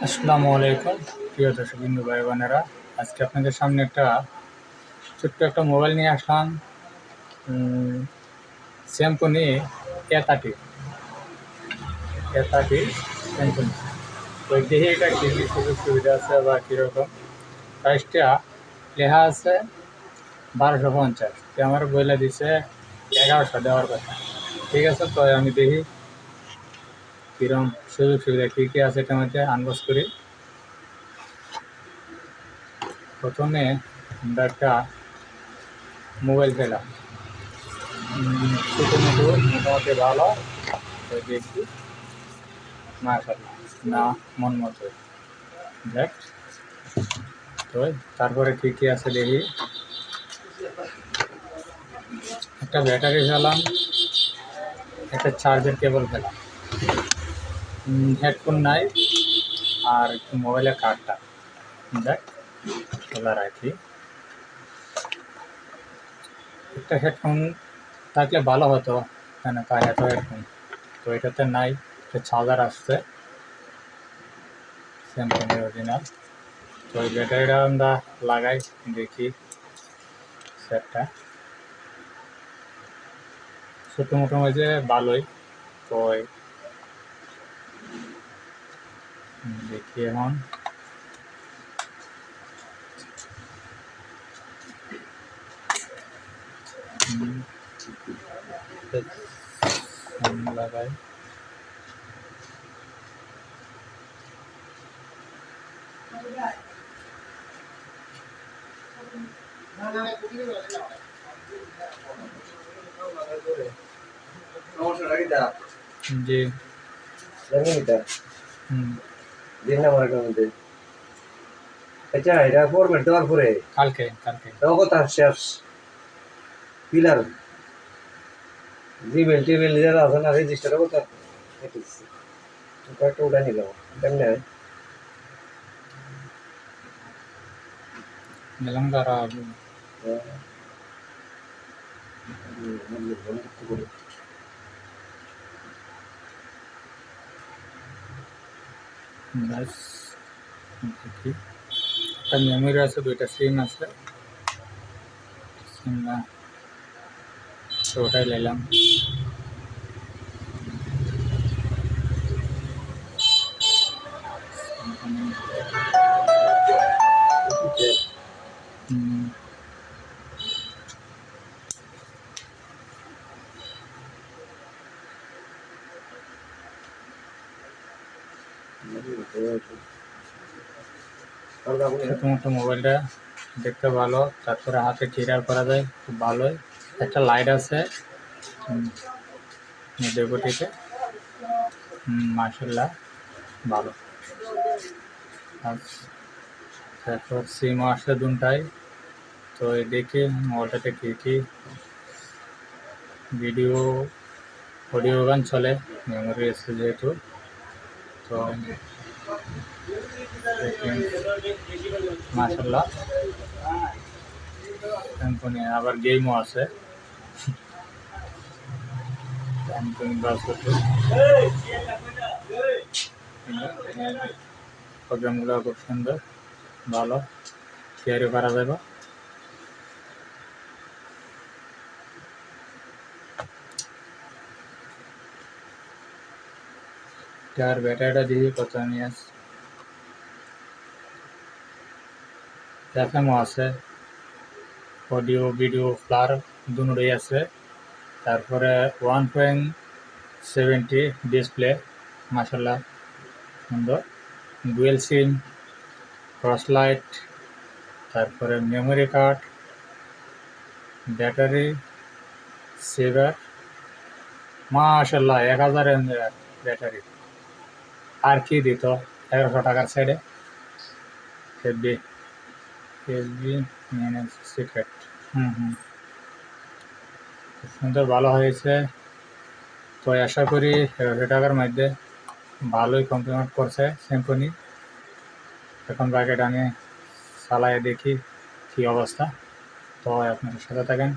আসসালামু আলাইকুম প্রিয় দর্শকবৃন্দ ভাই বোনেরা, আজকে আপনাদের সামনে ছোট্ট একটা মোবাইল নিয়ে আসলাম। Samsung A30 Samsung. তো দেখি এটা কী কী সুযোগ সুবিধা আছে বা কীরকম। প্রাইসটা লেখা আছে 1250, আমার বইলে দিছে 1100 দেওয়ার কথা। ঠিক আছে, তো আমি দেখি কীরকম সুযোগ সুবিধা কী কী আছে এটার মধ্যে আনবক্স করি। প্রথমে আমরা একটা মোবাইল পেলাম, ছোটো মোটো মোটামুটি ভালো। তো দেখি মাশাআল্লাহ, না মন মতো দেখ। তো তারপরে কী কী আছে দেখি। একটা ব্যাটারি পেলাম, একটা চার্জের কেবল পেলাম, হেডফোন নাই, আর একটু মোবাইলের কার্ডটা দেখ খোলা রাখি। একটা হেডফোন থাকলে ভালো হতো, কেন তা এত হেডফোন তো এটাতে নাই। একটা চার্জার আসছে স্যামসাংয়ের অরিজিনাল। তো এই ব্যাটারিটা আমরা লাগাই দেখি। সেটটা ছোটো মোটো হয়েছে ভালোই। তো দেখি এখন লাগাই। জি আচ্ছা, এটা ফরম্যাট দেওয়ার পরে কালকে কালকে কথা শেষ পিলার জিমেল টিমেল যারা আছে না রেজিস্টার কথা একটা উঠে নিলাম কেমনে নিলাম তারা ব্যাস। দেখি একটা মেমোরি আছে, দুইটা সিম আছে, সিম না তো ওটাই নিলাম। ছোটো মোটো মোবাইলটা দেখতে ভালো, তারপরে হাতে ক্লিয়ার করা যায় খুব ভালোই। একটা লাইট আছে ডেকোটিতে, মাশাআল্লাহ ভালো। তারপর সিমও আসছে দুটাই। তো দেখি মোবাইলটাতে কী কী ভিডিও অডিও গান চলে, মেমোরি আছে যেহেতু। তো মাশাআল্লাহ স্যামসং আবার গেমও আছে, স্যামসং প্রোগ্রামগুলো খুব সুন্দর ভালো ক্যারি করা যাবে। তার ব্যাটারিটা দিয়ে কত নিয়ে এফএমও আছে, অডিও ভিডিও প্লার দুটোই আছে। তারপরে 1.70 ডিসপ্লে, মাশাআল্লাহ সুন্দর। ডুয়েল সিম, ক্রস লাইট, তারপরে মেমোরি কার্ড, ব্যাটারি সেভার, মাশাআল্লাহ 1000 mAh ব্যাটারি। আর কি দিত 1100 টাকার সাইডে? FB secret. খুব সুন্দর ভালো হয়েছে। তো আশা করি 1100 টাকার মধ্যে ভালোই কমপ্লিমেন্ট করছে স্যামসং। এখন বাকিটা আমি চালায় দেখি কী অবস্থা। তো আপনার সাথে থাকেন।